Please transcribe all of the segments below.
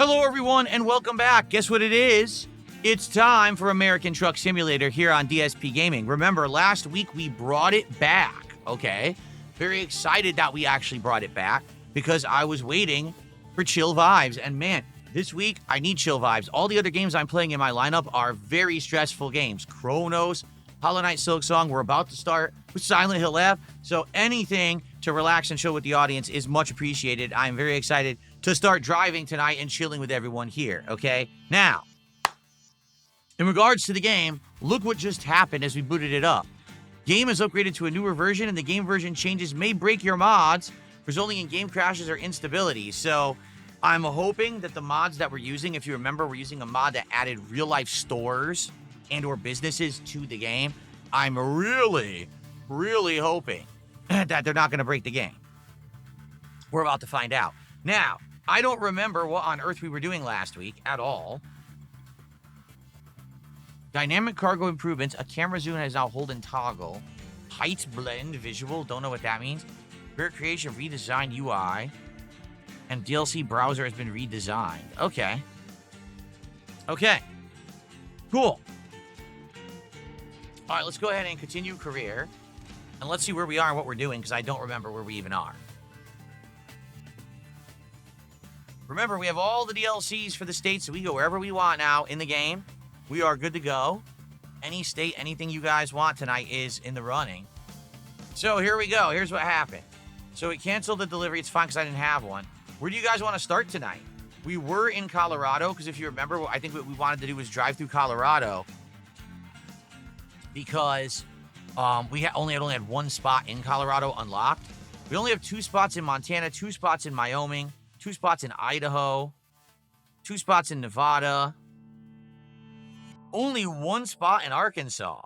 Hello, everyone, and welcome back. Guess what it is? It's time for American Truck Simulator here on DSPGaming. Remember, last week we brought it back, okay? Very excited that we actually brought it back because I was waiting for chill vibes. And man, this week I need chill vibes. All the other games I'm playing in my lineup are very stressful games. Chronos, Hollow Knight Silksong, we're about to start with Silent Hill F. So anything to relax and chill with the audience is much appreciated. I'm very excited to start driving tonight and chilling with everyone here, okay? Now, in regards to the game, look what just happened as we booted it up. Game is upgraded to a newer version, and the game version changes may break your mods, resulting in game crashes or instability. So I'm hoping that the mods that we're using, if you remember, we're using a mod that added real-life stores and or businesses to the game. I'm really hoping that they're not going to break the game. We're about to find out. Now, I don't remember what on earth we were doing last week at all. Dynamic cargo improvements. A camera zoom is now holding toggle. Height blend visual. Don't know what that means. Spirit creation redesigned UI. And DLC browser has been redesigned. Okay. Okay. Cool. All right, let's go ahead and continue career. And let's see where we are and what we're doing, because I don't remember where we even are. Remember, we have all the DLCs for the states, so we go wherever we want now in the game. We are good to go. Any state, anything you guys want tonight is in the running. So here we go. Here's what happened. So we canceled the delivery. It's fine because I didn't have one. Where do you guys want to start tonight? We were in Colorado because if you remember, I think what we wanted to do was drive through Colorado because we only had one spot in Colorado unlocked. We only have 2 spots in Montana, 2 spots in Wyoming, 2 spots in Idaho, 2 spots in Nevada, only 1 spot in Arkansas.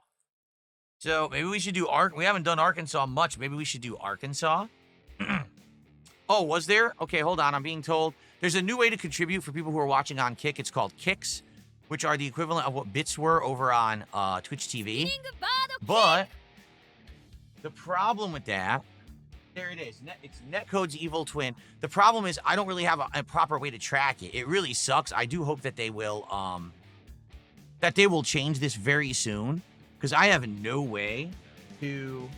So maybe we should do we haven't done Arkansas much. Maybe we should do Arkansas. Oh, was there? Okay, hold on. I'm being told there's a new way to contribute for people who are watching on Kick. It's called Kicks, which are the equivalent of what bits were over on Twitch TV. But the problem with that, there it is. It's Netcode's evil twin. The problem is I don't really have a proper way to track it. It really sucks. I do hope that they will change this very soon, because I have no way to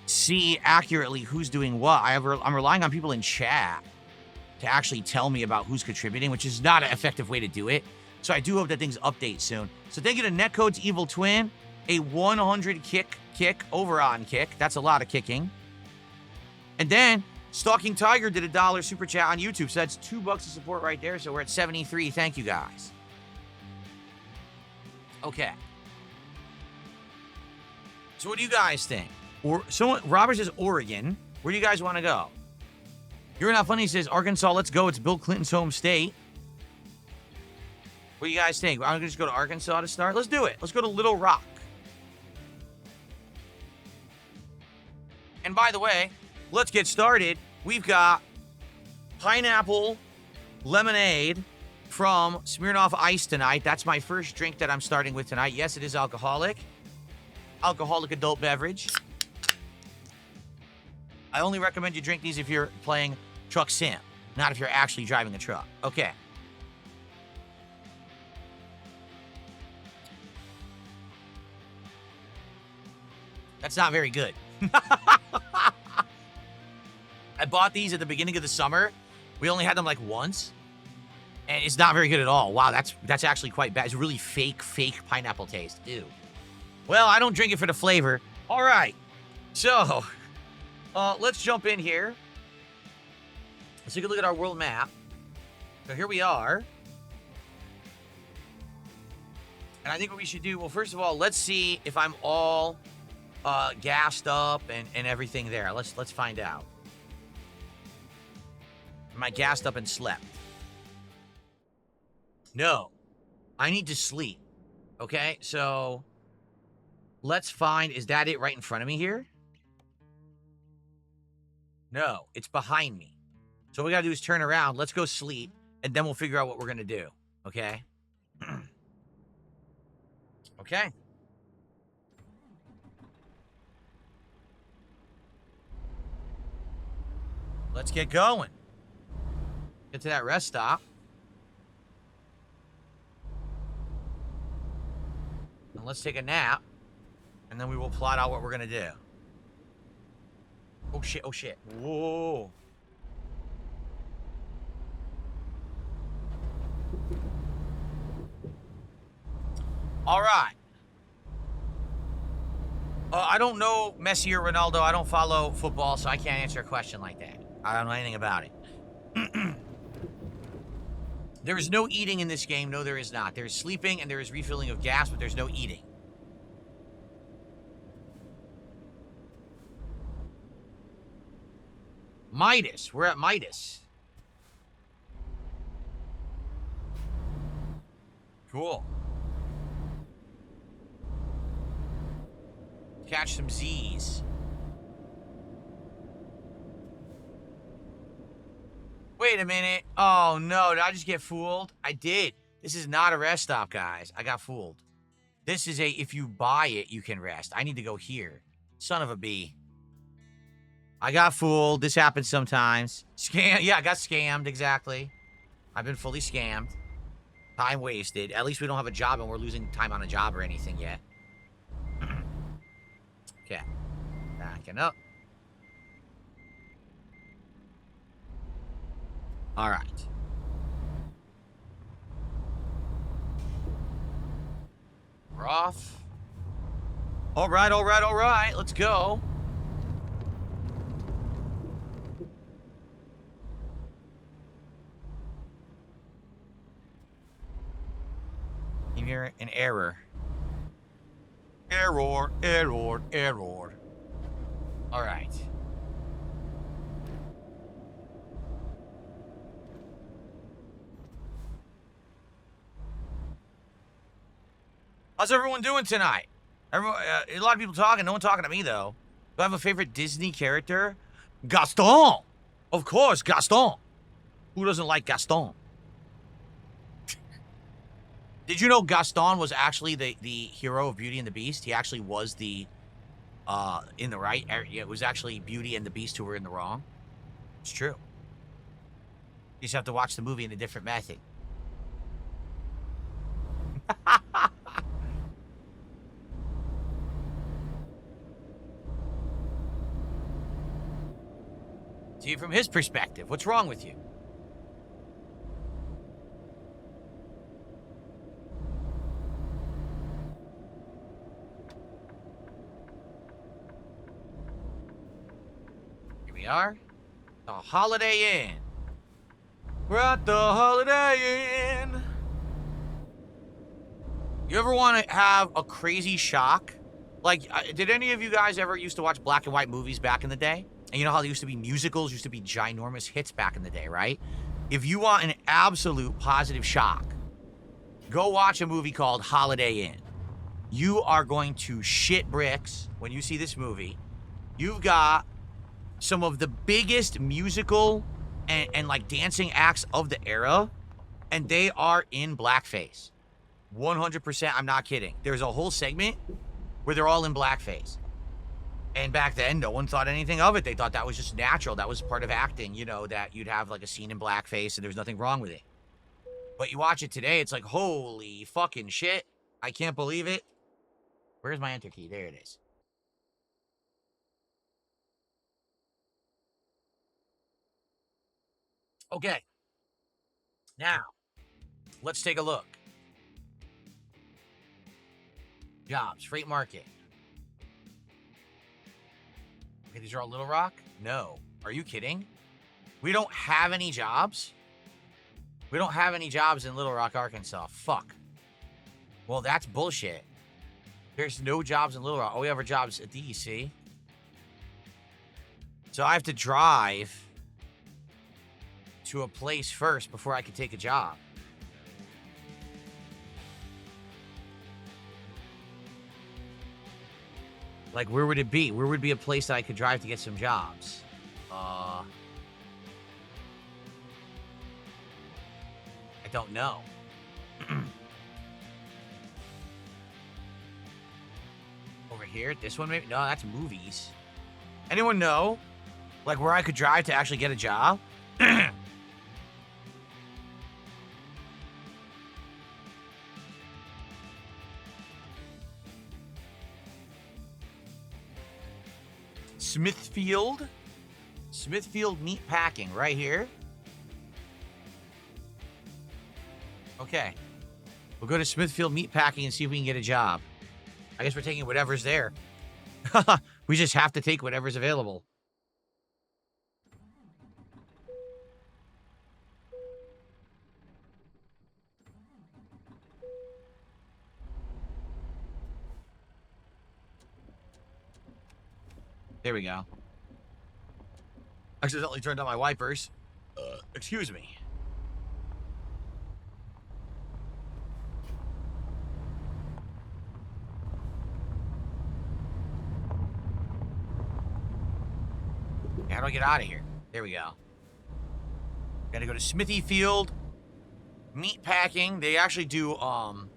see accurately who's doing what. I'm relying on people in chat to actually tell me about who's contributing, which is not an effective way to do it. So I do hope that things update soon. So thank you to Netcode's evil twin, a 100 kick over on Kick. That's a lot of kicking. And then Stalking Tiger did a $1 super chat on YouTube. So that's $2 of support right there. So we're at 73. Thank you guys. Okay. So what do you guys think? Robert says Oregon. Where do you guys want to go? You're Not Funny says Arkansas. Let's go. It's Bill Clinton's home state. What do you guys think? I'm going to just go to Arkansas to start. Let's do it. Let's go to Little Rock. And by the way, let's get started. We've got pineapple lemonade from Smirnoff Ice tonight. That's my first drink that I'm starting with tonight. Yes, it is alcoholic. Alcoholic adult beverage. I only recommend you drink these if you're playing truck sim, not if you're actually driving a truck. Okay. That's not very good. I bought these at the beginning of the summer. We only had them like once. And it's not very good at all. Wow, that's actually quite bad. It's really fake pineapple taste. Ew. Well, I don't drink it for the flavor. All right. So, let's jump in here. Let's take a look at our world map. So here we are. And I think what we should do, well, first of all, let's see if I'm all gassed up and everything there. Let's find out. Am I gassed up and slept? No. I need to sleep. Okay, so let's find, is that it right in front of me here? No, it's behind me. So what we gotta do is turn around. Let's go sleep, and then we'll figure out what we're gonna do. Okay? Okay. Let's get going. Get to that rest stop. And let's take a nap. And then we will plot out what we're going to do. Oh, shit. Oh, shit. Whoa. All right. I don't know Messi or Ronaldo. I don't follow football, so I can't answer a question like that. I don't know anything about it. There is no eating in this game. No, there is not. There is sleeping and there is refilling of gas, but there's no eating. Midas. We're at Midas. Cool. Catch some Z's. Wait a minute. Oh, no. Did I just get fooled? I did. This is not a rest stop, guys. I got fooled. This is a, if you buy it, you can rest. I need to go here. Son of a bee. I got fooled. This happens sometimes. Scam. Yeah, I got scammed. Exactly. I've been fully scammed. Time wasted. At least we don't have a job and we're losing time on a job or anything yet. Okay. Backing up. All right. We're off. All right, all right, all right. Let's go. You hear an error. Error, error, error. All right. How's everyone doing tonight? Everyone, a lot of people talking. No one talking to me, though. Do I have a favorite Disney character? Gaston! Of course, Gaston. Who doesn't like Gaston? Did you know Gaston was actually the hero of Beauty and the Beast? He actually was the, in the right. It was actually Beauty and the Beast who were in the wrong. It's true. You just have to watch the movie in a different method. See, from his perspective, what's wrong with you? Here we are. The Holiday Inn. We're at the Holiday Inn. You ever want to have a crazy shock? Like, did any of you guys ever used to watch black and white movies back in the day? And you know how there used to be musicals, used to be ginormous hits back in the day, right? If you want an absolute positive shock, go watch a movie called Holiday Inn. You are going to shit bricks when you see this movie. You've got some of the biggest musical and like dancing acts of the era, and they are in blackface. 100%, I'm not kidding. There's a whole segment where they're all in blackface. And back then, no one thought anything of it. They thought that was just natural. That was part of acting, you know, that you'd have like a scene in blackface and there's nothing wrong with it. But you watch it today, it's like, holy fucking shit. I can't believe it. Where's my enter key? There it is. Okay. Now, let's take a look. Jobs, freight market. Okay, these are all Little Rock? No. Are you kidding? We don't have any jobs? We don't have any jobs in Little Rock, Arkansas. Fuck. Well, that's bullshit. There's no jobs in Little Rock. Oh, we have our jobs at DEC. So I have to drive to a place first before I can take a job. Like, where would it be? Where would be a place that I could drive to get some jobs? I don't know. Over here? This one maybe? No, that's movies. Anyone know? Like, where I could drive to actually get a job? Smithfield. Smithfield Meat Packing right here. Okay. We'll go to Smithfield Meat Packing and see if we can get a job. I guess we're taking whatever's there. We just have to take whatever's available. There we go. Accidentally turned on my wipers. Excuse me. How do I get out of here? There we go. Gotta go to Smithy Field Meat Packing. They actually do ham.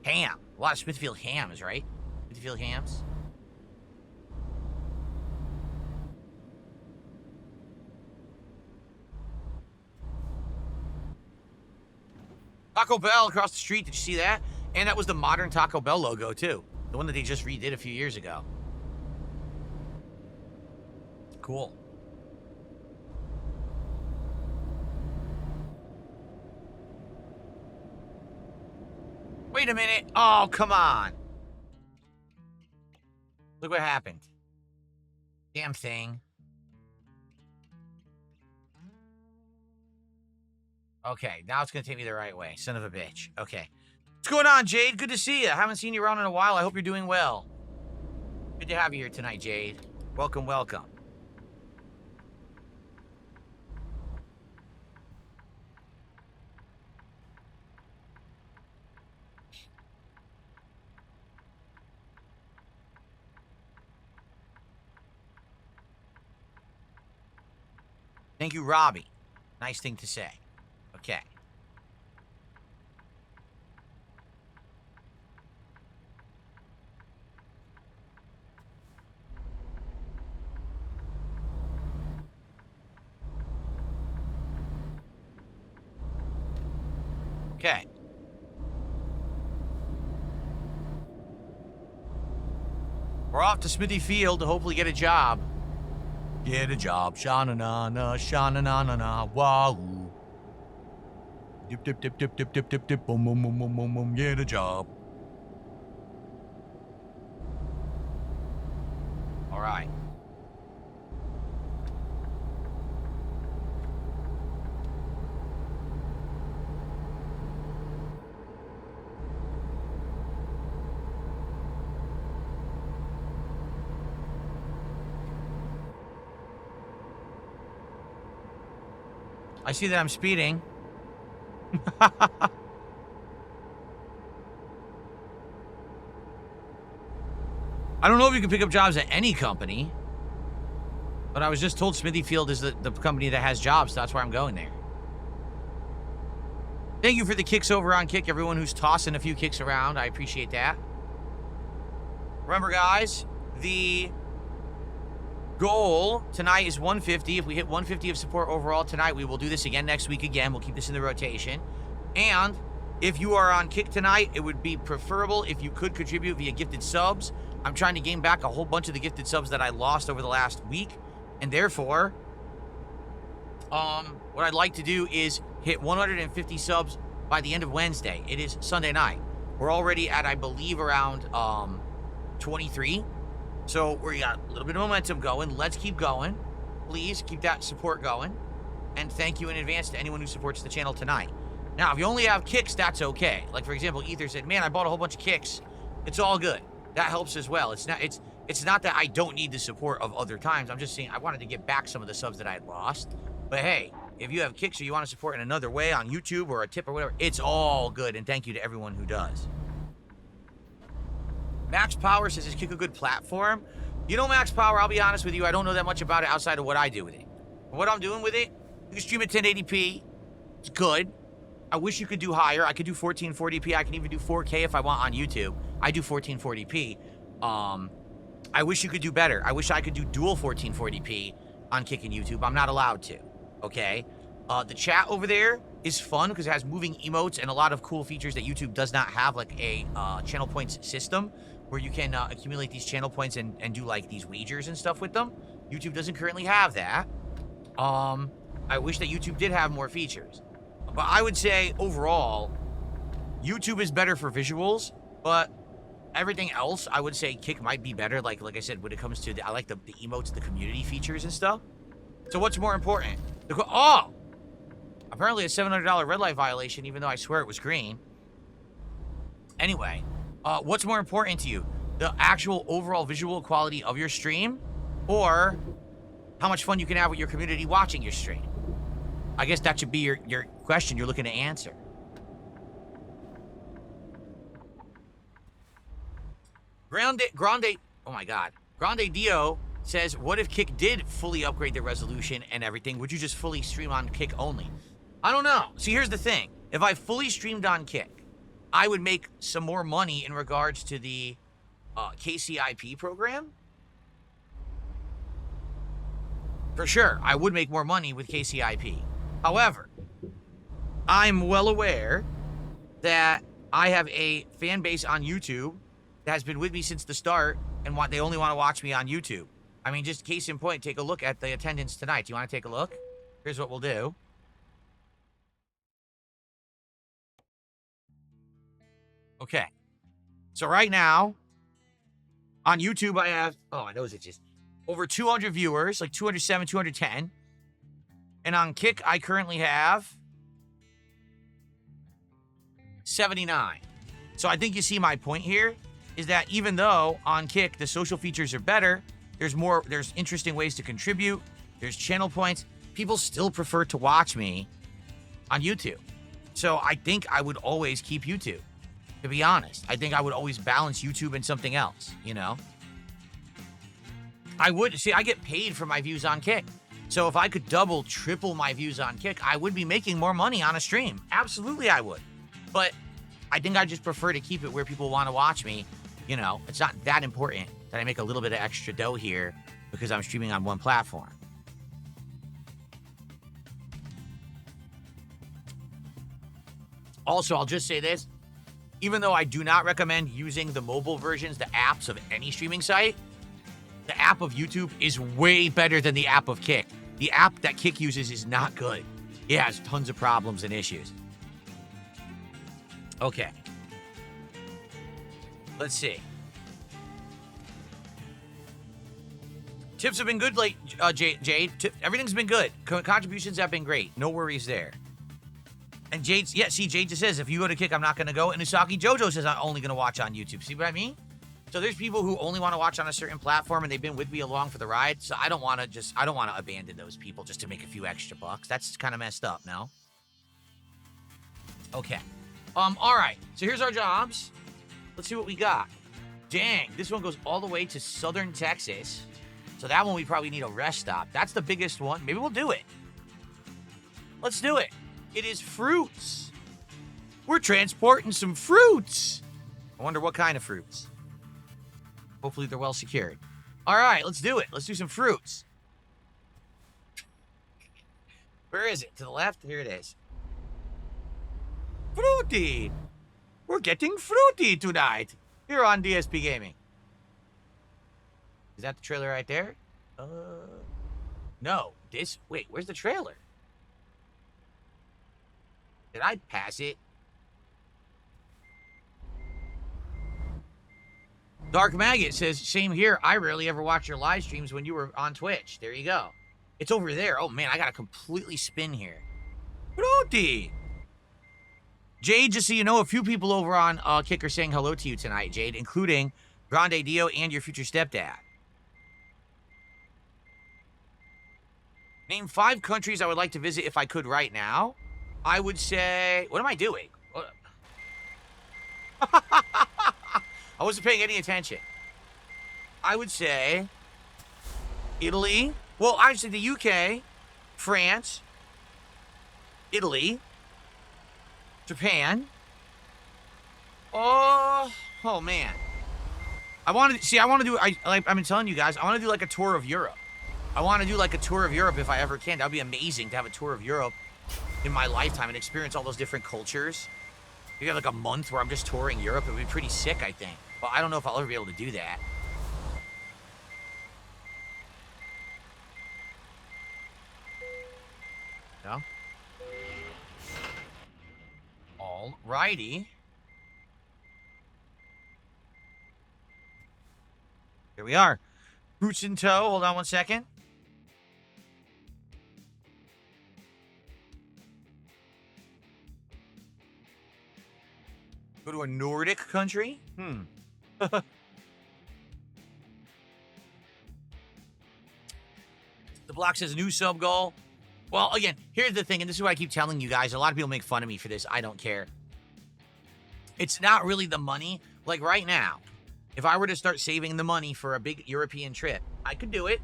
A lot of Smithfield hams, right? Smithfield hams. Taco Bell across the street. Did you see that? And that was the modern Taco Bell logo too. The one that they just redid a few years ago. Cool. Wait a minute. Oh, come on. Look what happened. Damn thing. Okay, now it's going to take me the right way. Son of a bitch. Okay. What's going on, Jade? Good to see you. I haven't seen you around in a while. I hope you're doing well. Good to have you here tonight, Jade. Welcome, welcome. Thank you, Robbie. Nice thing to say. Okay. Okay. We're off to Smithy Field to hopefully get a job. Get a job. Sha-na-na-na, sha-na-na-na-na, wahoo. Dip, dip, dip, dip, dip, dip, dip, dip, boom, boom, boom, boom, boom, boom, get a job. All right. I see that I'm speeding. I don't know if you can pick up jobs at any company, but I was just told Smithy Field is the company that has jobs, so that's why I'm going there. Thank you for the kicks over on Kick, everyone who's tossing a few kicks around. I appreciate that. Remember, guys, the goal tonight is 150. If we hit 150 of support overall tonight, we will do this again next week again. We'll keep this in the rotation. And if you are on Kick tonight, it would be preferable if you could contribute via gifted subs. I'm trying to gain back a whole bunch of the gifted subs that I lost over the last week. And therefore, what I'd like to do is hit 150 subs by the end of Wednesday. It is Sunday night. We're already at, I believe, around 23. So we got a little bit of momentum going. Let's keep going. Please keep that support going. And thank you in advance to anyone who supports the channel tonight. Now, if you only have kicks, that's okay. Like, for example, Ether said, man, I bought a whole bunch of kicks. It's all good. That helps as well. It's not that I don't need the support of other times. I'm just saying I wanted to get back some of the subs that I had lost. But hey, if you have kicks or you want to support in another way on YouTube or a tip or whatever, it's all good. And thank you to everyone who does. Max Power says, is Kick a good platform? You know, Max Power, I'll be honest with you, I don't know that much about it outside of what I do with it. What I'm doing with it, you can stream at 1080p. It's good. I wish you could do higher. I could do 1440p. I can even do 4K if I want on YouTube. I do 1440p. I wish you could do better. I wish I could do dual 1440p on Kick and YouTube. I'm not allowed to, okay? The chat over there is fun because it has moving emotes and a lot of cool features that YouTube does not have, like a channel points system, where you can accumulate these channel points and do like these wagers and stuff with them. YouTube doesn't currently have that. I wish that YouTube did have more features. But I would say overall, YouTube is better for visuals, but everything else, I would say Kick might be better. Like I said, when it comes to I like the emotes, the community features and stuff. So what's more important? Oh! Apparently a $700 red light violation, even though I swear it was green. Anyway, what's more important to you? The actual overall visual quality of your stream, or how much fun you can have with your community watching your stream? I guess that should be your question you're looking to answer. Grande, oh my God. Grande Dio says, what if Kick did fully upgrade the resolution and everything? Would you just fully stream on Kick only? I don't know. See, here's the thing. If I fully streamed on Kick, I would make some more money in regards to the KCIP program. For sure, I would make more money with KCIP. However, I'm well aware that I have a fan base on YouTube that has been with me since the start, and they only want to watch me on YouTube. I mean, just case in point, take a look at the attendance tonight. Do you want to take a look? Here's what we'll do. Okay. So right now, on YouTube, I have, oh, my nose itches, over 200 viewers, like 207, 210. And on Kick, I currently have 79. So I think you see my point here, is that even though on Kick, the social features are better, there's interesting ways to contribute, there's channel points, people still prefer to watch me on YouTube. So I think I would always keep YouTube. To be honest, I think I would always balance YouTube and something else, you know? I get paid for my views on Kick. So if I could double, triple my views on Kick, I would be making more money on a stream. Absolutely, I would. But I think I just prefer to keep it where people want to watch me. You know, it's not that important that I make a little bit of extra dough here because I'm streaming on one platform. Also, I'll just say this. Even though I do not recommend using the mobile versions, the apps of any streaming site, the app of YouTube is way better than the app of Kick. The app that Kick uses is not good. It has tons of problems and issues. Okay. Let's see. Tips have been good, like Jade. Everything's been good. Contributions have been great. No worries there. And Jade just says, if you go to Kick, I'm not going to go. And Usagi Jojo says, I'm only going to watch on YouTube. See what I mean? So there's people who only want to watch on a certain platform, and they've been with me along for the ride. So I don't want to abandon those people just to make a few extra bucks. That's kind of messed up, no? Okay. All right. So here's our jobs. Let's see what we got. Dang, this one goes all the way to southern Texas. So that one we probably need a rest stop. That's the biggest one. Maybe we'll do it. Let's do it. It is fruits. We're transporting some fruits. I wonder what kind of fruits. Hopefully they're well secured. All right, let's do it. Let's do some fruits. Where is it? To the left? Here it is. Fruity. We're getting fruity tonight here on DSP Gaming. Is that the trailer right there? No. Wait, where's the trailer? Did I pass it? Dark Maggot says, same here. I rarely ever watch your live streams when you were on Twitch. There you go. It's over there. Oh, man, I got to completely spin here. Fruity. Jade, just so you know, a few people over on Kick are saying hello to you tonight, Jade, including Grande Dio and your future stepdad. Name 5 countries I would like to visit if I could right now. I would say... What am I doing? I wasn't paying any attention. I would say... Italy. Well, actually, the UK, France, Italy, Japan. Oh man. I've been telling you guys, I want to do like a tour of Europe. I want to do like a tour of Europe if I ever can. That would be amazing to have a tour of Europe in my lifetime and experience all those different cultures. Maybe have like a month where I'm just touring Europe. It would be pretty sick, I think. Well, I don't know if I'll ever be able to do that. No? All righty. Here we are. Roots in tow. Hold on one second. Go to a Nordic country? The block says new sub goal. Well, again, here's the thing, and this is what I keep telling you guys. A lot of people make fun of me for this. I don't care. It's not really the money. Like right now, if I were to start saving the money for a big European trip, I could do it.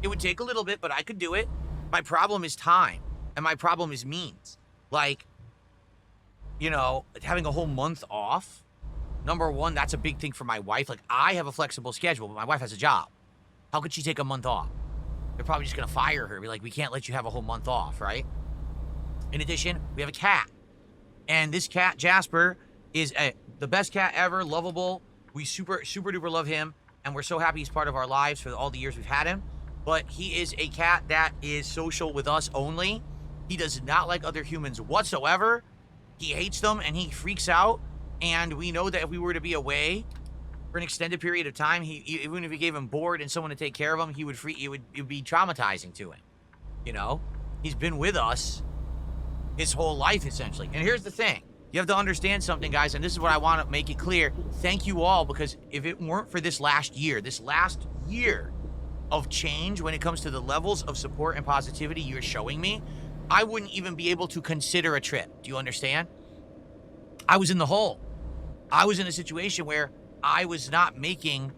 It would take a little bit, but I could do it. My problem is time, and my problem is means. Like, you know, having a whole month off, number one, that's a big thing for my wife. Like, I have a flexible schedule, but my wife has a job. How could she take a month off? They're probably just going to fire her. Be like, we can't let you have a whole month off, right? In addition, we have a cat. And this cat, Jasper, is the best cat ever, lovable. We super duper love him, and we're so happy he's part of our lives for all the years we've had him. But he is a cat that is social with us only. He does not like other humans whatsoever. He hates them, and he freaks out. And we know that if we were to be away for an extended period of time, even if we gave him board and someone to take care of him, it would be traumatizing to him. You know, he's been with us his whole life essentially. And here's the thing: you have to understand something, guys. And this is what I want to make it clear. Thank you all, because if it weren't for this last year of change when it comes to the levels of support and positivity you're showing me, I wouldn't even be able to consider a trip. Do you understand? I was in the hole. I was in a situation where I was not making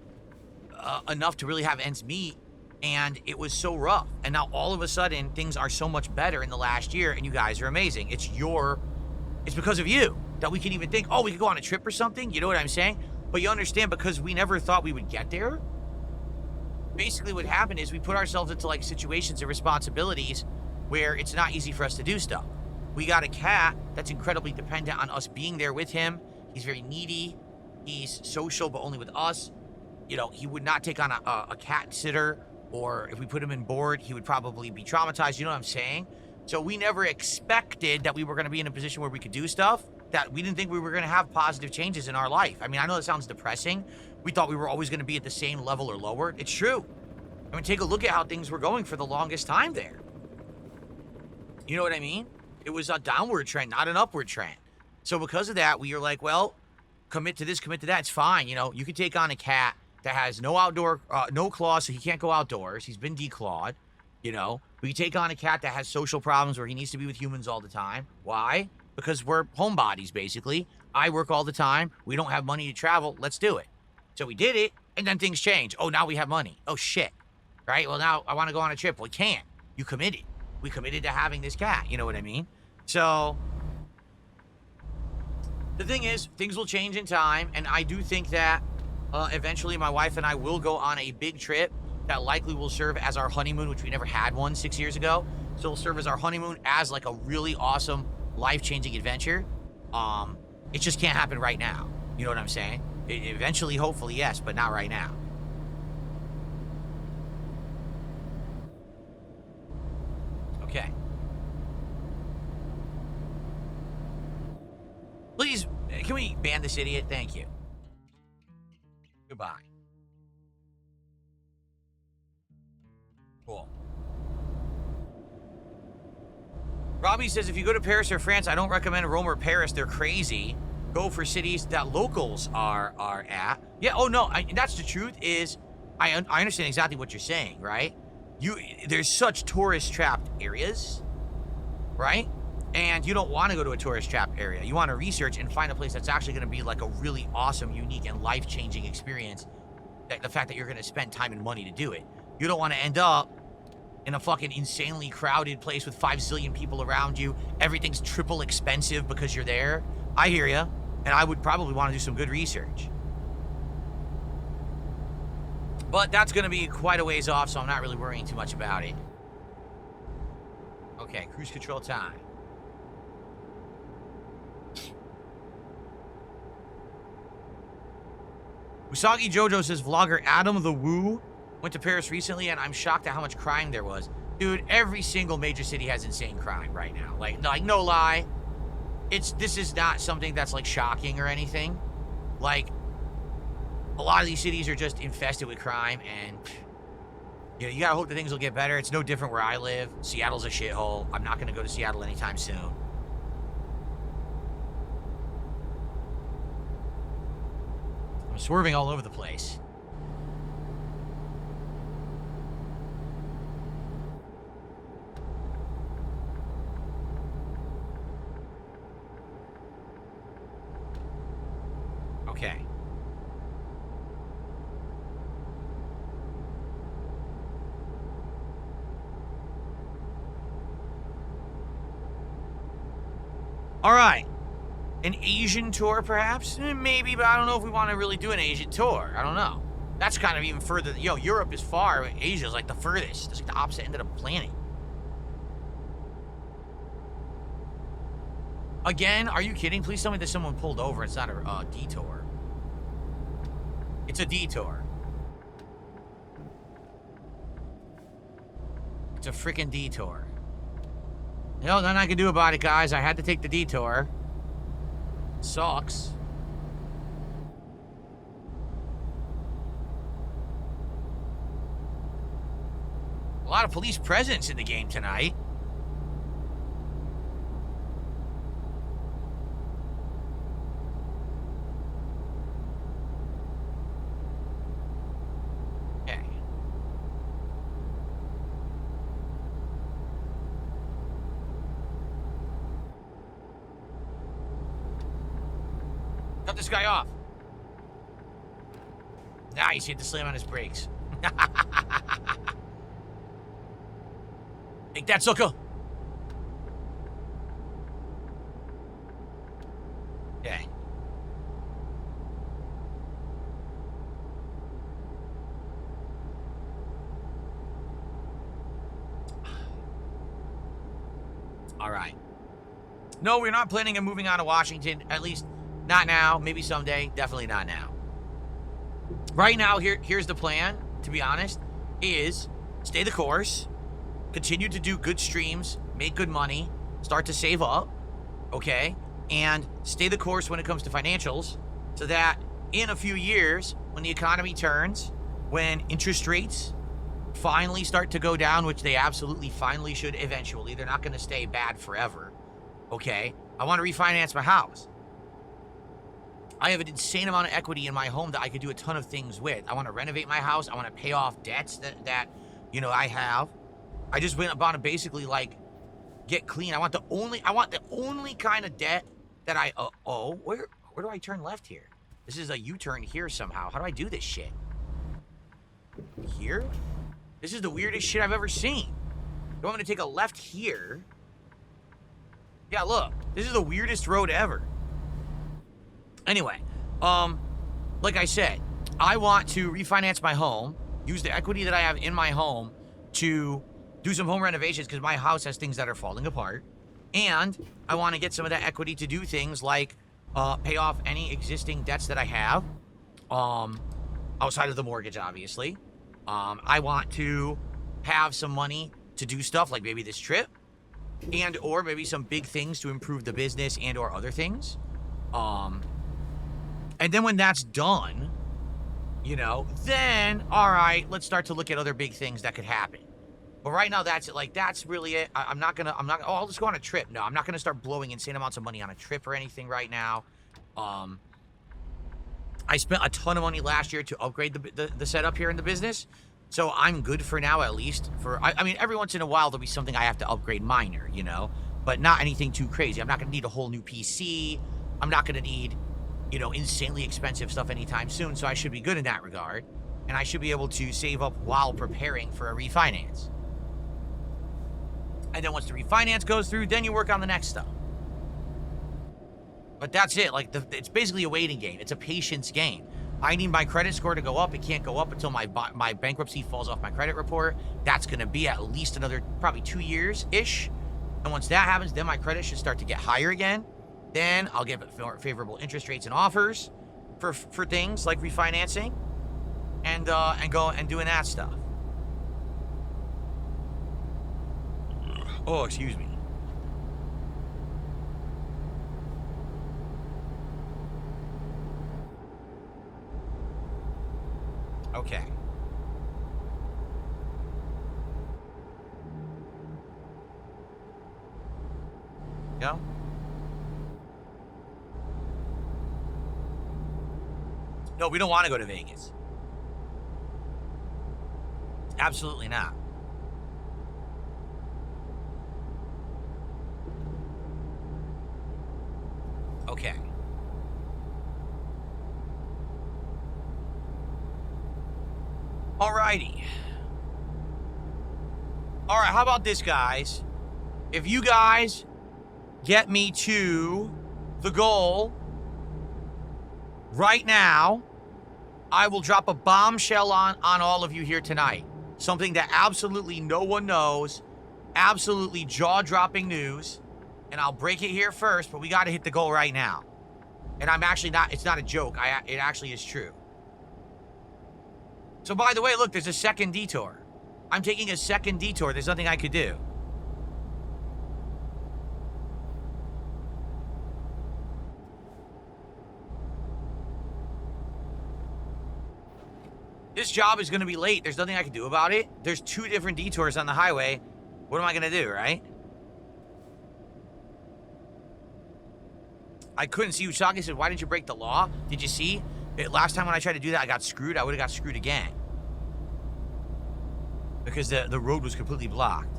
enough to really have ends meet, and it was so rough. And now all of a sudden, things are so much better in the last year, and you guys are amazing. It's because of you that we can even think, oh, we could go on a trip or something. You know what I'm saying? But you understand, because we never thought we would get there. Basically what happened is we put ourselves into like situations and responsibilities where it's not easy for us to do stuff. We got a cat that's incredibly dependent on us being there with him. He's very needy. He's social, but only with us. You know, he would not take on a cat sitter, or if we put him in board, he would probably be traumatized. You know what I'm saying? So we never expected that we were going to be in a position where we could do stuff, that we didn't think we were going to have positive changes in our life. I mean, I know that sounds depressing. We thought we were always going to be at the same level or lower. It's true. I mean, take a look at how things were going for the longest time there. You know what I mean? It was a downward trend, not an upward trend. So because of that, we were like, well, commit to this, commit to that. It's fine. You know, you could take on a cat that has no claws, so he can't go outdoors. He's been declawed. You know, we could take on a cat that has social problems where he needs to be with humans all the time. Why? Because we're homebodies, basically. I work all the time. We don't have money to travel. Let's do it. So we did it, and then things change. Oh, now we have money. Oh, shit. Right? Well, now I want to go on a trip. Well, we can't. You committed. We committed to having this cat. You know what I mean? So the thing is, things will change in time, and I do think that eventually my wife and I will go on a big trip that likely will serve as our honeymoon, which we never had one 6 years ago. So it'll serve as our honeymoon as like a really awesome, life-changing adventure. It just can't happen right now. You know what I'm saying? Eventually, hopefully, yes, but not right now. Okay. Please, can we ban this idiot? Thank you. Goodbye. Cool. Robbie says, if you go to Paris or France, I don't recommend Rome or Paris. They're crazy. Go for cities that locals are at. Yeah, oh no, that's the truth is, I understand exactly what you're saying, right? There's such tourist-trapped areas, right? And you don't want to go to a tourist-trapped area. You want to research and find a place that's actually going to be like a really awesome, unique, and life-changing experience. The fact that you're going to spend time and money to do it. You don't want to end up in a fucking insanely crowded place with 5 zillion people around you. Everything's triple expensive because you're there. I hear ya. And I would probably want to do some good research. But that's going to be quite a ways off, so I'm not really worrying too much about it. Okay, cruise control time. Usagi Jojo says vlogger Adam the Woo went to Paris recently, and I'm shocked at how much crime there was. Dude, every single major city has insane crime right now. Like no lie. This is not something that's like shocking or anything. Like, a lot of these cities are just infested with crime, and you know, you gotta hope that things will get better. It's no different where I live. Seattle's a shithole. I'm not gonna go to Seattle anytime soon. I'm swerving all over the place. Okay. All right. An Asian tour, perhaps? Maybe, but I don't know if we want to really do an Asian tour. I don't know. That's kind of even further. Yo, Europe is far. Asia's like the furthest. It's like the opposite end of the planet. Again, are you kidding? Please tell me that someone pulled over. It's not a detour. It's a detour. It's a freaking detour. No, nothing I can do about it, guys. I had to take the detour. Sucks. A lot of police presence in the game tonight. Okay. Cut this guy off. Nice, he had to slam on his brakes. Take that, sucker. Okay. All right. No, we're not planning on moving out of Washington, at least not now, maybe someday, definitely not now. Right now, here's the plan, to be honest, is stay the course, continue to do good streams, make good money, start to save up, okay? And stay the course when it comes to financials so that in a few years, when the economy turns, when interest rates finally start to go down, which they absolutely finally should eventually, they're not going to stay bad forever, okay? I want to refinance my house. I have an insane amount of equity in my home that I could do a ton of things with. I want to renovate my house. I want to pay off debts that you know, I have. I just went about to basically like get clean. I want the only kind of debt that I owe. Where do I turn left here? This is a U-turn here somehow. How do I do this shit? Here? This is the weirdest shit I've ever seen. Do I want me to take a left here? Yeah, look. This is the weirdest road ever. Anyway, like I said, I want to refinance my home, use the equity that I have in my home to do some home renovations because my house has things that are falling apart. And I want to get some of that equity to do things like pay off any existing debts that I have, outside of the mortgage, obviously. I want to have some money to do stuff like maybe this trip and or maybe some big things to improve the business and or other things. And then when that's done, you know, then, all right, let's start to look at other big things that could happen. But right now, that's it. Like, that's really it. I'll just go on a trip. No, I'm not going to start blowing insane amounts of money on a trip or anything right now. I spent a ton of money last year to upgrade the setup here in the business. So I'm good for now, at least. I mean, every once in a while, there'll be something I have to upgrade minor, you know, but not anything too crazy. I'm not going to need a whole new PC. I'm not going to need, you know, insanely expensive stuff anytime soon, so I should be good in that regard, and I should be able to save up while preparing for a refinance. And then once the refinance goes through, then you work on the next stuff. But that's it. Like, it's basically a waiting game. It's a patience game. I need my credit score to go up. It can't go up until my bankruptcy falls off my credit report. That's going to be at least another probably 2 years-ish. And once that happens, then my credit should start to get higher again. Then I'll get favorable interest rates and offers. for things like refinancing and doing that stuff. Oh, excuse me. Okay. Go. No, we don't want to go to Vegas. Absolutely not. Okay. Alrighty. Alright, how about this, guys? If you guys get me to the goal right now, I will drop a bombshell on all of you here tonight. Something that absolutely no one knows. Absolutely jaw-dropping news. And I'll break it here first, but we got to hit the goal right now. And I'm actually not, it's not a joke. It actually is true. So by the way, look, there's a second detour. I'm taking a second detour. There's nothing I could do. This job is going to be late. There's nothing I can do about it. There's 2 different detours on the highway. What am I going to do, right? I couldn't see. Usagi said, why didn't you break the law? Did you see? Last time when I tried to do that, I got screwed. I would have got screwed again. Because the road was completely blocked.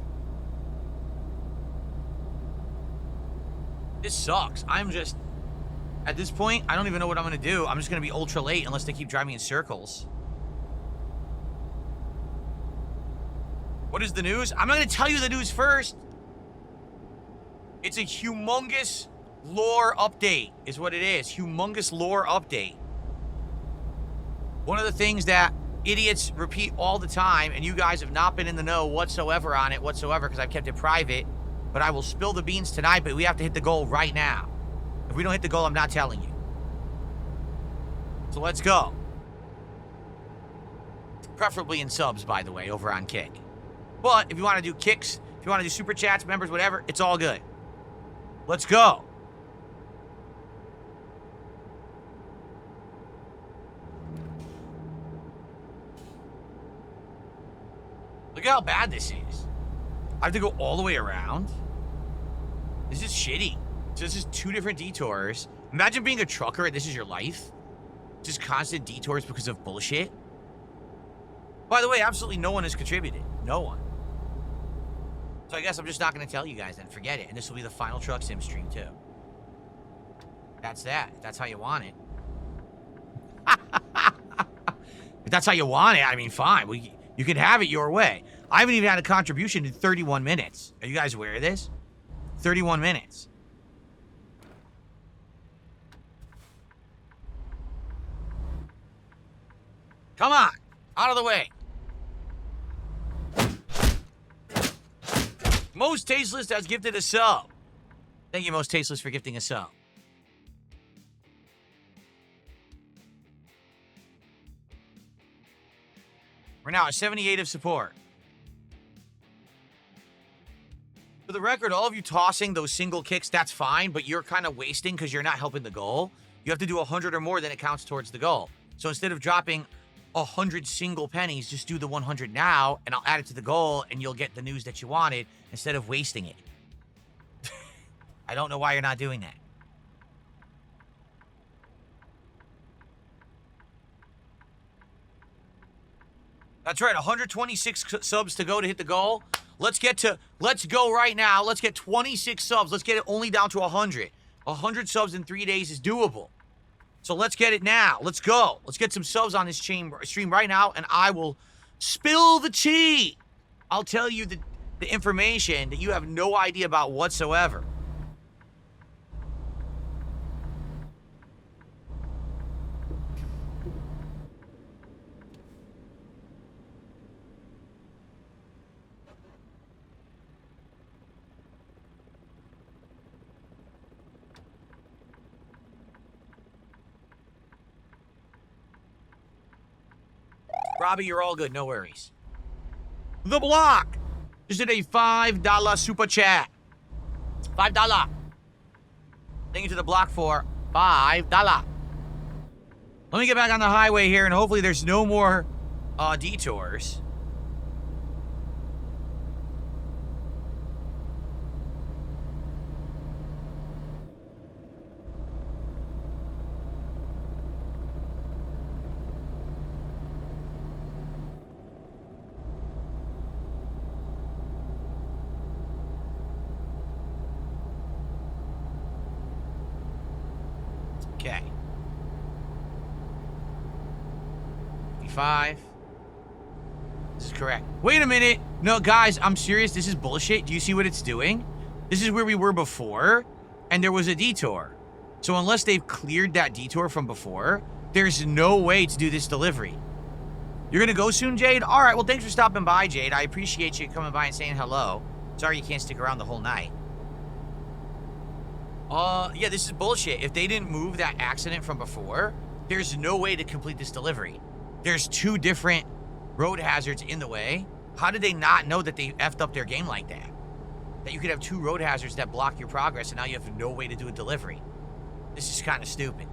This sucks. I'm just... At this point, I don't even know what I'm going to do. I'm just going to be ultra late unless they keep driving in circles. What is the news? I'm not going to tell you the news first. It's a humongous lore update is what it is. Humongous lore update. One of the things that idiots repeat all the time, and you guys have not been in the know whatsoever on it whatsoever because I've kept it private, but I will spill the beans tonight, but we have to hit the goal right now. If we don't hit the goal, I'm not telling you. So let's go. Preferably in subs, by the way, over on Kick. But if you want to do kicks, if you want to do super chats, members, whatever, it's all good. Let's go. Look at how bad this is. I have to go all the way around. This is shitty. So this is 2 different detours. Imagine being a trucker and this is your life. Just constant detours because of bullshit. By the way, absolutely no one has contributed. No one. So I guess I'm just not going to tell you guys then. Forget it. And this will be the final Truck Sim stream too. That's that. If that's how you want it. If that's how you want it, I mean, fine. You can have it your way. I haven't even had a contribution in 31 minutes. Are you guys aware of this? 31 minutes. Come on. Out of the way. Most Tasteless has gifted a sub. Thank you, Most Tasteless, for gifting a sub. We're now at 78 of support. For the record, all of you tossing those single kicks, that's fine, but you're kind of wasting because you're not helping the goal. You have to do 100 or more, then it counts towards the goal. So instead of dropping 100 single pennies, just do the 100 now, and I'll add it to the goal, and you'll get the news that you wanted instead of wasting it. I don't know why you're not doing that. That's right, 126 subs to go to hit the goal. Let's go right now. Let's get 26 subs. Let's get it only down to 100. 100 subs in 3 days is doable. So let's get it now. Let's go. Let's get some subs on this stream right now, and I will spill the tea. I'll tell you the information that you have no idea about whatsoever. Robbie, you're all good. No worries. The Block just did a $5 super chat. $5. Thank you to The Block for $5. Let me get back on the highway here, and hopefully there's no more detours. Okay. 55. This is correct. Wait a minute. No, guys, I'm serious. This is bullshit. Do you see what it's doing? This is where we were before, and there was a detour. So unless they've cleared that detour from before, there's no way to do this delivery. You're going to go soon, Jade? All right, well, thanks for stopping by, Jade. I appreciate you coming by and saying hello. Sorry you can't stick around the whole night. Yeah, this is bullshit. If they didn't move that accident from before, there's no way to complete this delivery. There's 2 different road hazards in the way. How did they not know that they effed up their game like that? That you could have 2 road hazards that block your progress, and now you have no way to do a delivery. This is kind of stupid.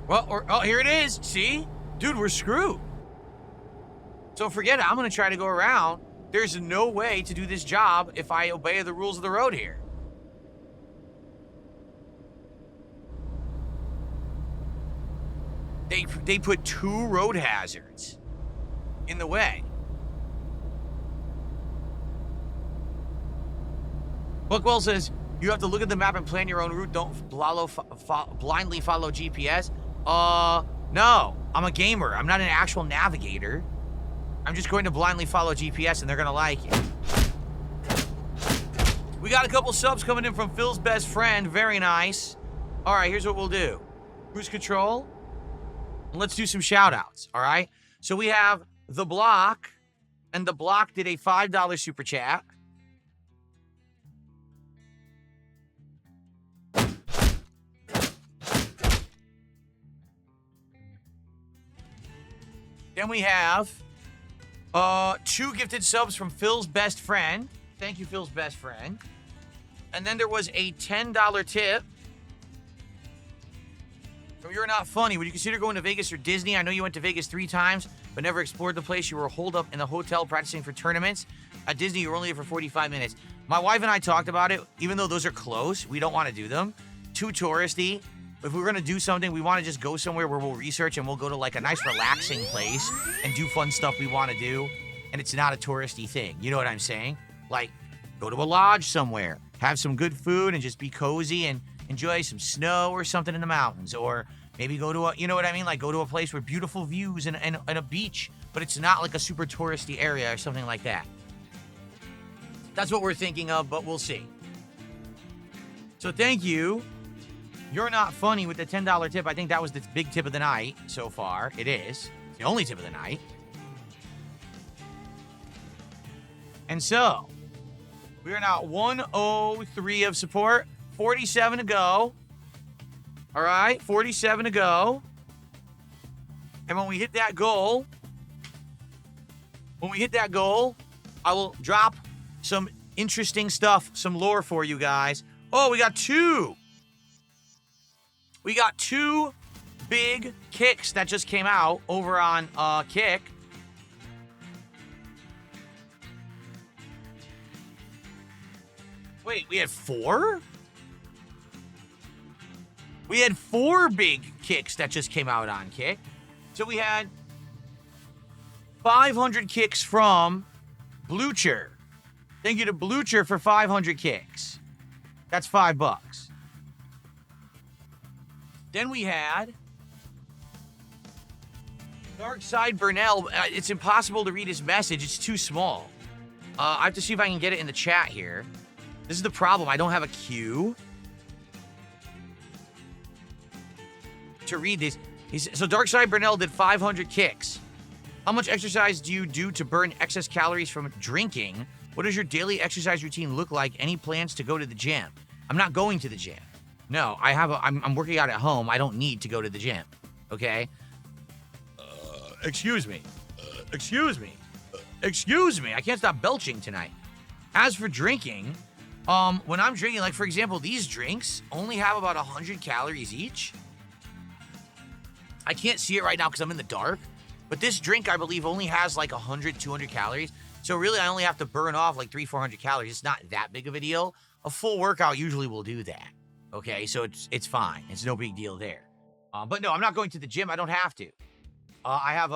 Well, oh, here it is. See? Dude, we're screwed. So forget it. I'm going to try to go around. There's no way to do this job if I obey the rules of the road here. They put 2 road hazards in the way. Bookwell says, you have to look at the map and plan your own route. Don't blindly follow GPS. No. I'm a gamer. I'm not an actual navigator. I'm just going to blindly follow GPS, and they're going to like it. We got a couple subs coming in from Phil's best friend. Very nice. All right, here's what we'll do. Cruise control. And let's do some shout-outs, all right? So we have The Block, and The Block did a $5 super chat. Then we have 2 gifted subs from Phil's best friend. Thank you, Phil's best friend. And then there was a $10 tip from You're Not Funny. Would you consider going to Vegas or Disney? I know you went to Vegas 3 times, but never explored the place. You were holed up in the hotel practicing for tournaments. At Disney, you were only there for 45 minutes. My wife and I talked about it. Even though those are close, we don't want to do them. Too touristy. If we're going to do something, we want to just go somewhere where we'll research and we'll go to like a nice relaxing place and do fun stuff we want to do. And it's not a touristy thing. You know what I'm saying? Like, go to a lodge somewhere, have some good food and just be cozy and enjoy some snow or something in the mountains. Or maybe go to a, you know what I mean? Like go to a place with beautiful views and a beach, but it's not like a super touristy area or something like that. That's what we're thinking of, but we'll see. So thank you. You're Not Funny with the $10 tip. I think that was the big tip of the night so far. It is. It's the only tip of the night. And so, we are now 103 of support. 47 to go. All right, 47 to go. And when we hit that goal, I will drop some interesting stuff, some lore for you guys. Oh, we got 2. We got 2 big kicks that just came out over on Kick. Wait, we had 4? We had 4 big kicks that just came out on Kick. So we had 500 kicks from Blucher. Thank you to Blucher for 500 kicks. That's $5. Then we had Darkside Burnell. It's impossible to read his message. It's too small. I have to see if I can get it in the chat here. This is the problem. I don't have a queue. to read this. So Darkside Burnell did 500 kicks. How much exercise do you do to burn excess calories from drinking? What does your daily exercise routine look like? Any plans to go to the gym? I'm not going to the gym. No, I'm working out at home. I don't need to go to the gym. Okay? Excuse me. Excuse me. Excuse me. I can't stop belching tonight. As for drinking, when I'm drinking, like for example, these drinks only have about 100 calories each. I can't see it right now because I'm in the dark, but this drink, I believe, only has like 100, 200 calories. So really, I only have to burn off like 300, 400 calories. It's not that big of a deal. A full workout usually will do that. Okay, so it's fine. It's no big deal there. But no, I'm not going to the gym. I don't have to. I have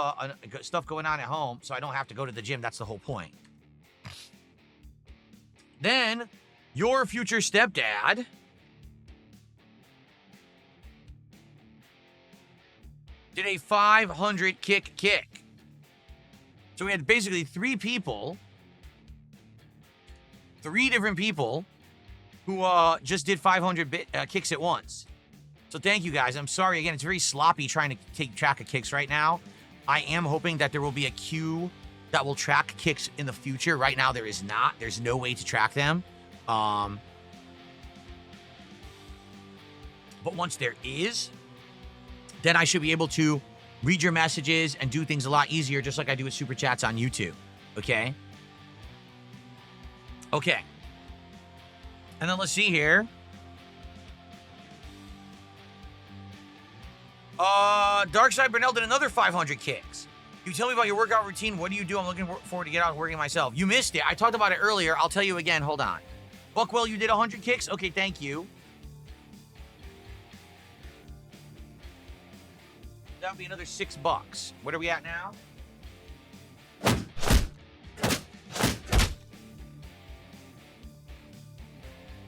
stuff going on at home, so I don't have to go to the gym. That's the whole point. Then, your future stepdad did a 500 kick. So we had basically three different people who just did 500 kicks at once. So thank you guys. I'm sorry again. It's very sloppy trying to take track of kicks right now. I am hoping that there will be a queue that will track kicks in the future. Right now there is not. There's no way to track them. But once there is, then I should be able to read your messages and do things a lot easier, just like I do with Super Chats on YouTube. Okay? Okay. And then let's see here. Darkside Burnell did another 500 kicks. You tell me about your workout routine. What do you do? I'm looking forward to get out and working myself. You missed it. I talked about it earlier. I'll tell you again. Hold on. Buckwell, you did 100 kicks? Okay, thank you. That would be another $6. What are we at now?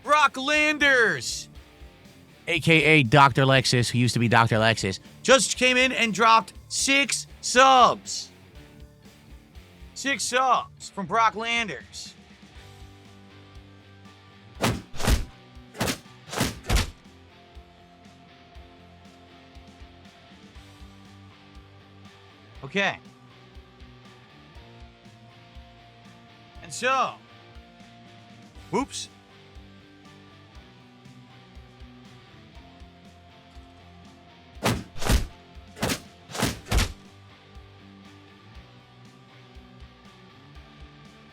Brock Landers, a.k.a. Dr. Lexus, who used to be Dr. Lexus, just came in and dropped 6 subs. 6 subs from Brock Landers. Okay. And so, whoops.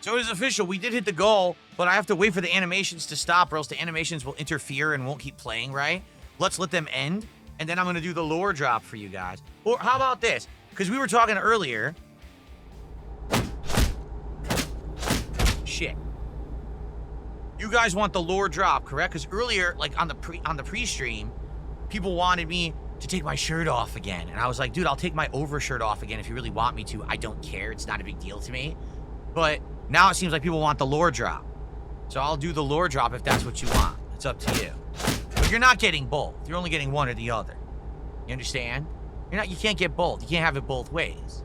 So it is official. We did hit the goal, but I have to wait for the animations to stop or else the animations will interfere and won't keep playing, right? Let's let them end, and then I'm going to do the lore drop for you guys. Or how about this? Because we were talking earlier. Shit. You guys want the lore drop, correct? Because earlier, like on the pre-stream, people wanted me to take my shirt off again. And I was like, dude, I'll take my overshirt off again if you really want me to. I don't care. It's not a big deal to me. But now it seems like people want the lore drop. So I'll do the lore drop if that's what you want. It's up to you. But you're not getting both. You're only getting one or the other. You understand? You can't get both. You can't have it both ways.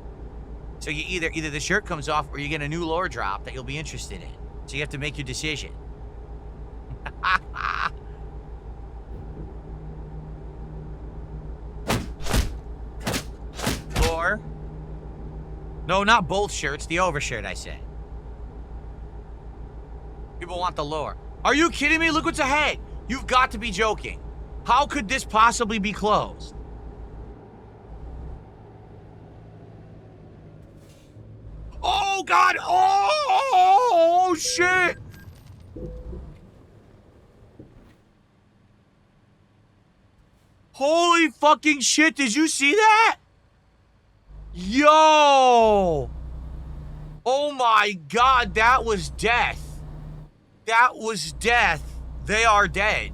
So you either the shirt comes off or you get a new lore drop that you'll be interested in. So you have to make your decision. Lore? No, not both shirts. The overshirt, I said. People want the lore. Are you kidding me? Look what's ahead. You've got to be joking. How could this possibly be closed? Oh, God. Oh, shit. Holy fucking shit. Did you see that? Yo. Oh, my God. That was death. That was death. They are dead.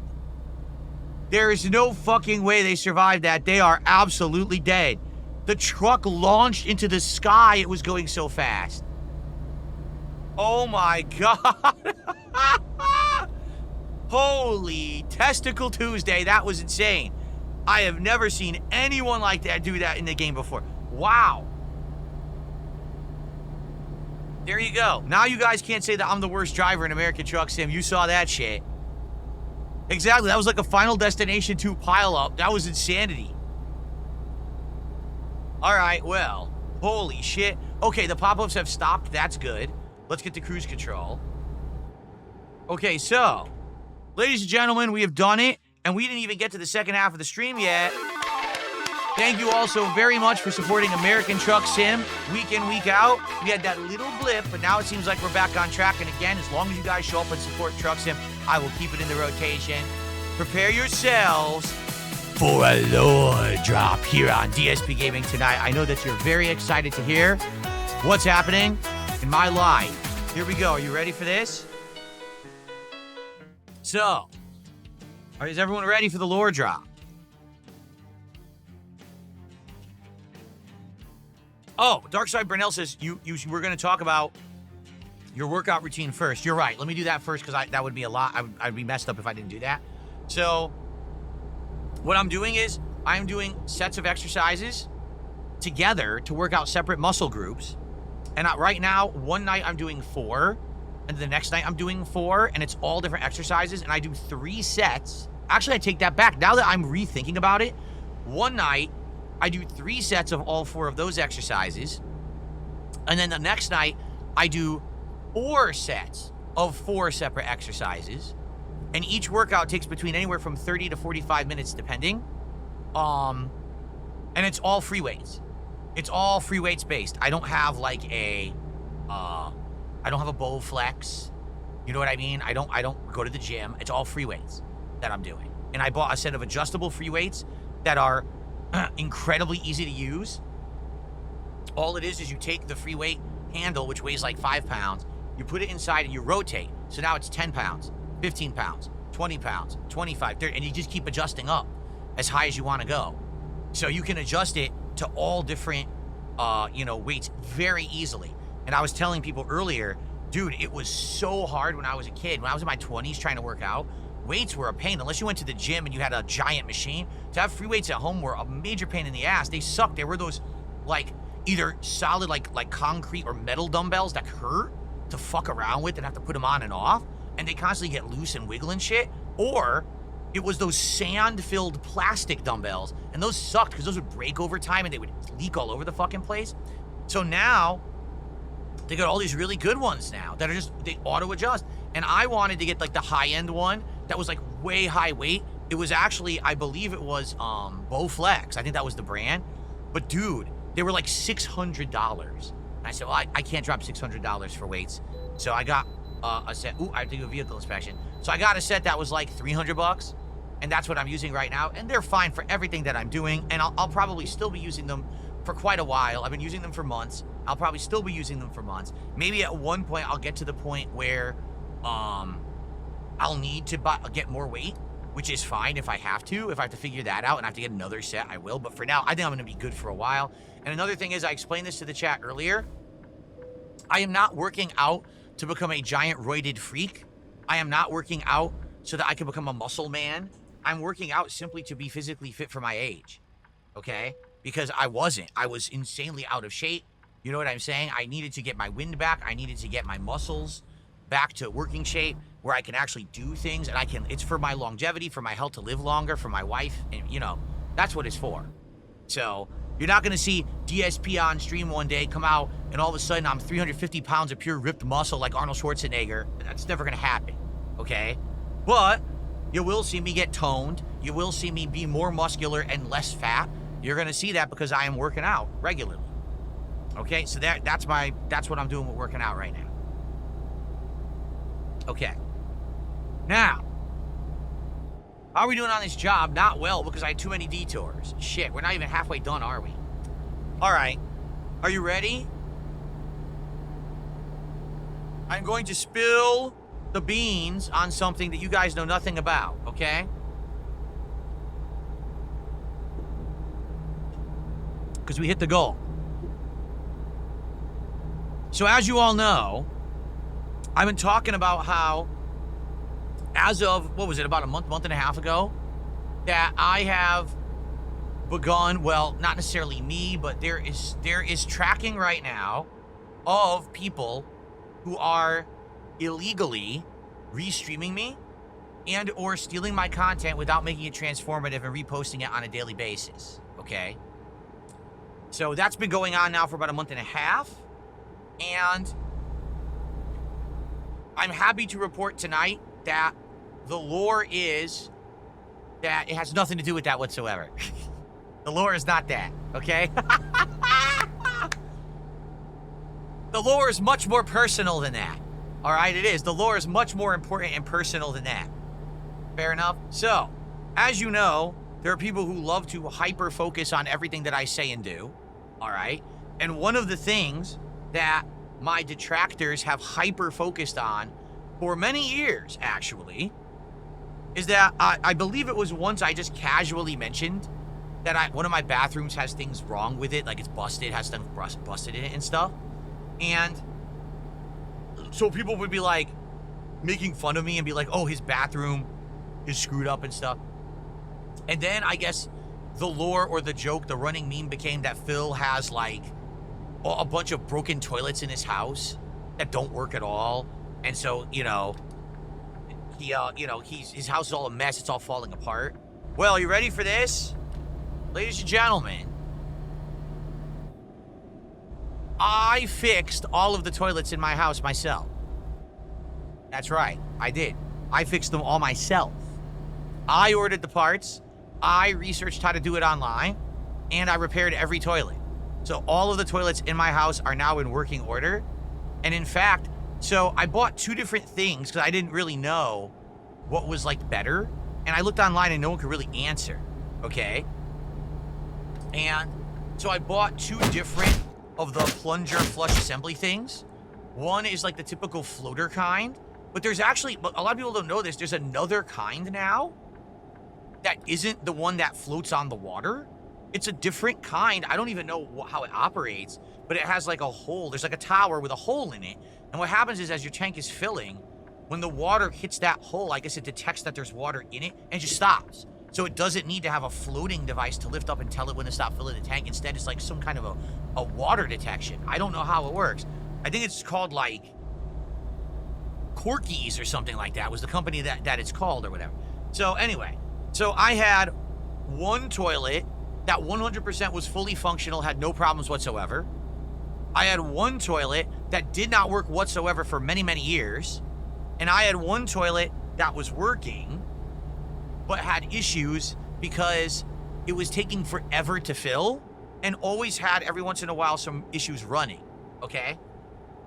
There is no fucking way they survived that. They are absolutely dead. The truck launched into the sky. It was going so fast. Oh my God. Holy Testicle Tuesday. That was insane. I have never seen anyone like that do that in the game before. Wow. There you go. Now you guys can't say that I'm the worst driver in American Truck Sim. You saw that shit. Exactly. That was like a Final Destination 2 pileup. That was insanity. All right, well, holy shit. Okay, the pop-ups have stopped. That's good. Let's get to cruise control. Okay, so, ladies and gentlemen, we have done it, and we didn't even get to the second half of the stream yet. Thank you all so very much for supporting American Truck Sim week in, week out. We had that little blip, but now it seems like we're back on track. And again, as long as you guys show up and support Truck Sim, I will keep it in the rotation. Prepare yourselves for a lore drop here on DSP Gaming tonight. I know that you're very excited to hear what's happening in my life. Here we go. Are you ready for this? So, is everyone ready for the lore drop? Oh, Darkside Brunel says you were going to talk about your workout routine first. You're right. Let me do that first because that would be a lot. I'd be messed up if I didn't do that. So what I'm doing is I'm doing sets of exercises together to work out separate muscle groups. And right now, one night I'm doing 4, and the next night I'm doing 4, and it's all different exercises, and I do 3 sets. Actually, I take that back. Now that I'm rethinking about it, one night I do 3 sets of all 4 of those exercises. And then the next night, I do 4 sets of 4 separate exercises. And each workout takes between anywhere from 30 to 45 minutes, depending. And it's all free weights. It's all free weights based. I don't have like I don't have a bow flex. You know what I mean? I don't go to the gym. It's all free weights that I'm doing. And I bought a set of adjustable free weights that are incredibly easy to use. All it is you take the free weight handle, which weighs like 5 pounds, you put it inside and you rotate. So now it's 10 pounds, 15 pounds, 20 pounds, 25, 30, and you just keep adjusting up as high as you want to go. So you can adjust it to all different, weights very easily. And I was telling people earlier, dude, it was so hard when I was a kid. When I was in my 20s trying to work out, weights were a pain. Unless you went to the gym and you had a giant machine, to have free weights at home were a major pain in the ass. They sucked. They were those, like, either solid, like concrete or metal dumbbells that hurt to fuck around with and have to put them on and off. And they constantly get loose and wiggle and shit. Or it was those sand-filled plastic dumbbells. And those sucked because those would break over time and they would leak all over the fucking place. So now they got all these really good ones now that are just, they auto-adjust. And I wanted to get like the high-end one that was like way high weight. It was actually, I believe it was Bowflex. I think that was the brand. But dude, they were like $600. And I said, well, I can't drop $600 for weights. So I got a set. Ooh, I have to do a vehicle inspection. So I got a set that was like $300. And that's what I'm using right now. And they're fine for everything that I'm doing. And I'll probably still be using them for quite a while. I've been using them for months. I'll probably still be using them for months. Maybe at one point I'll get to the point where I'll need to get more weight, which is fine if I have to. If I have to figure that out and I have to get another set, I will. But for now, I think I'm going to be good for a while. And another thing is, I explained this to the chat earlier. I am not working out to become a giant roided freak. I am not working out so that I can become a muscle man. I'm working out simply to be physically fit for my age, okay? Because I wasn't. I was insanely out of shape. You know what I'm saying? I needed to get my wind back. I needed to get my muscles back to working shape where I can actually do things, and it's for my longevity, for my health, to live longer, for my wife, and that's what it's for. So you're not gonna see DSP on stream one day come out and all of a sudden I'm 350 pounds of pure ripped muscle like Arnold Schwarzenegger. That's never gonna happen, okay? But you will see me get toned. You will see me be more muscular and less fat. You're gonna see that because I am working out regularly. Okay, so that's what I'm doing with working out right now. Okay. Now, how are we doing on this job? Not well, because I had too many detours. Shit, we're not even halfway done, are we? All right. Are you ready? I'm going to spill the beans on something that you guys know nothing about, okay? Because we hit the goal. So as you all know, I've been talking about how, as of, what was it, about a month and a half ago, that I have begun, well, not necessarily me, but there is tracking right now of people who are illegally restreaming me and or stealing my content without making it transformative and reposting it on a daily basis, okay? So that's been going on now for about a month and a half. And I'm happy to report tonight that the lore is that it has nothing to do with that whatsoever. The lore is not that, okay? The lore is much more personal than that. All right, it is. The lore is much more important and personal than that. Fair enough? So, as you know, there are people who love to hyper-focus on everything that I say and do. All right? And one of the things that my detractors have hyper-focused on for many years, actually, is that I believe it was once I just casually mentioned that one of my bathrooms has things wrong with it, like it's busted, has stuff busted in it and stuff. And so people would be like making fun of me and be like, oh, his bathroom is screwed up and stuff. And then I guess the lore or the joke, the running meme became that Phil has like a bunch of broken toilets in his house that don't work at all. And so, his house is all a mess. It's all falling apart. Well, you ready for this? Ladies and gentlemen, I fixed all of the toilets in my house myself. That's right, I did. I fixed them all myself. I ordered the parts, I researched how to do it online, and I repaired every toilet. So all of the toilets in my house are now in working order. And in fact, so I bought two different things because I didn't really know what was like better. And I looked online and no one could really answer, okay? And so I bought two different of the plunger flush assembly things. One is like the typical floater kind, but there's actually, a lot of people don't know this, there's another kind now that isn't the one that floats on the water. It's a different kind. I don't even know how it operates, but it has like a hole. There's like a tower with a hole in it. And what happens is as your tank is filling, when the water hits that hole, I guess it detects that there's water in it and just stops. So it doesn't need to have a floating device to lift up and tell it when to stop filling the tank. Instead, it's like some kind of a water detection. I don't know how it works. I think it's called like Corky's or something like that was the company that it's called or whatever. So anyway, so I had one toilet that 100% was fully functional, had no problems whatsoever. I had one toilet that did not work whatsoever for many, many years. And I had one toilet that was working, but had issues because it was taking forever to fill and always had every once in a while some issues running, okay?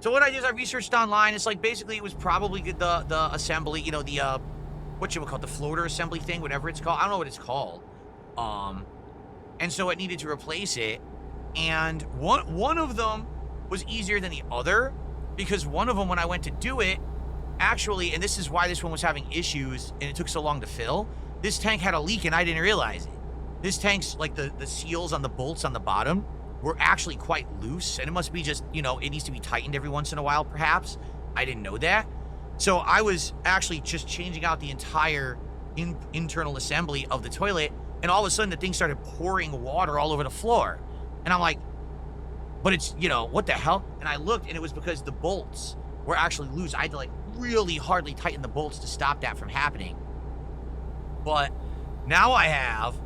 So what I did is I researched online. It's like basically it was probably the assembly, the, the floater assembly thing, whatever it's called. I don't know what it's called. And so it needed to replace it. And one of them was easier than the other because one of them, when I went to do it, actually, and this is why this one was having issues and it took so long to fill, this tank had a leak and I didn't realize it. This tank's, like, the seals on the bolts on the bottom were actually quite loose, and it must be just, it needs to be tightened every once in a while, perhaps. I didn't know that. So I was actually just changing out the entire internal assembly of the toilet, and all of a sudden the thing started pouring water all over the floor. And I'm like, but it's, what the hell? And I looked, and it was because the bolts were actually loose. I had to, like, really hardly tighten the bolts to stop that from happening. But now I have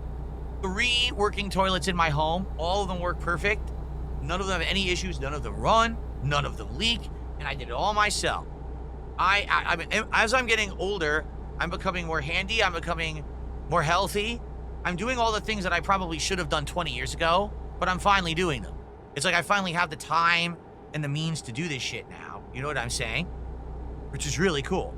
3 working toilets in my home. All of them work perfect. None of them have any issues. None of them run. None of them leak. And I did it all myself. I mean, as I'm getting older, I'm becoming more handy. I'm becoming more healthy. I'm doing all the things that I probably should have done 20 years ago, but I'm finally doing them. It's like I finally have the time and the means to do this shit now. You know what I'm saying? Which is really cool.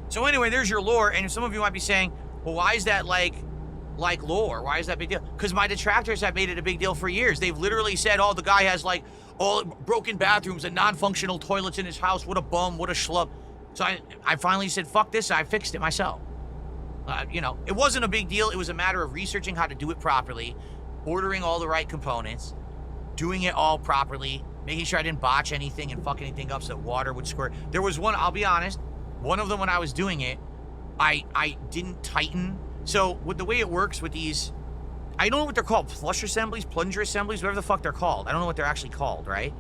So anyway, there's your lore, and some of you might be saying, well, why is that like lore? Why is that big deal? Because my detractors have made it a big deal for years. They've literally said, oh, the guy has like all broken bathrooms and non-functional toilets in his house. What a bum, what a schlub. So I finally said, fuck this, I fixed it myself. It wasn't a big deal. It was a matter of researching how to do it properly, ordering all the right components, doing it all properly, making sure I didn't botch anything and fuck anything up so that water would squirt. There was one, I'll be honest, one of them when I was doing it, I didn't tighten. So with the way it works with these, I don't know what they're called, flush assemblies, plunger assemblies, whatever the fuck they're called. I don't know what they're actually called, right?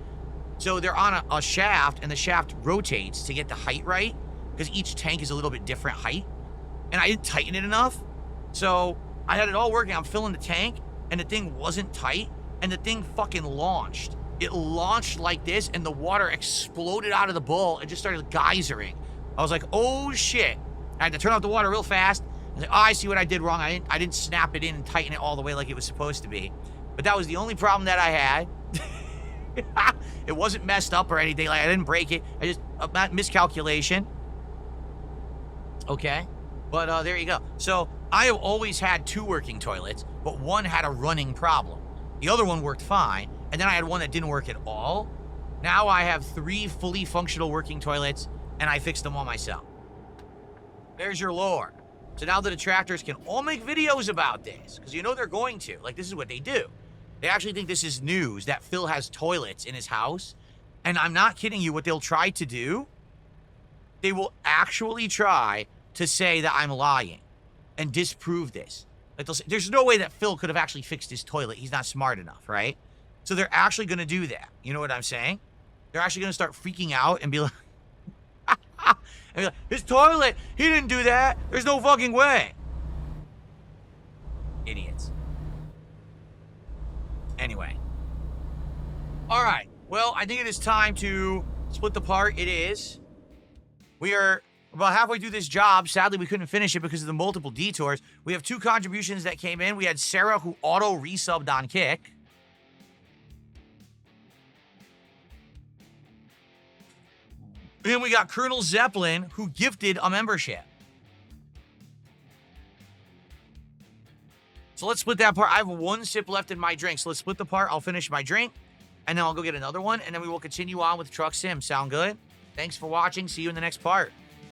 So they're on a shaft, and the shaft rotates to get the height right, because each tank is a little bit different height. and I didn't tighten it enough. So I had it all working. I'm filling the tank, and the thing wasn't tight, and the thing fucking launched. It launched like this, and the water exploded out of the bowl and just started geysering. I was like, oh shit. I had to turn off the water real fast. I was like, oh, I see what I did wrong. I didn't snap it in and tighten it all the way like it was supposed to be. But that was the only problem that I had. It wasn't messed up or anything. Like, I didn't break it. I just, miscalculation. Okay. But there you go. So I have always had 2 working toilets, but one had a running problem. The other one worked fine, and then I had one that didn't work at all. Now I have 3 fully functional working toilets, and I fixed them all myself. There's your lore. So now the detractors can all make videos about this, because you know they're going to. Like, this is what they do. They actually think this is news, that Phil has toilets in his house. And I'm not kidding you, what they'll try to do, they will actually try to say that I'm lying and disprove this. Like, they'll say, there's no way that Phil could have actually fixed his toilet. He's not smart enough, right? So they're actually going to do that. You know what I'm saying? They're actually going to start freaking out and be like, his toilet, he didn't do that. There's no fucking way. Idiots. Anyway. All right. Well, I think it is time to split the part. It is. We are about halfway through this job. Sadly, we couldn't finish it because of the multiple detours. We have 2 contributions that came in. We had Sarah, who auto-resubbed on Kick. And we got Colonel Zeppelin, who gifted a membership. So let's split that part. I have 1 sip left in my drink, so let's split the part. I'll finish my drink, and then I'll go get another one, and then we will continue on with Truck Sim. Sound good? Thanks for watching. See you in the next part.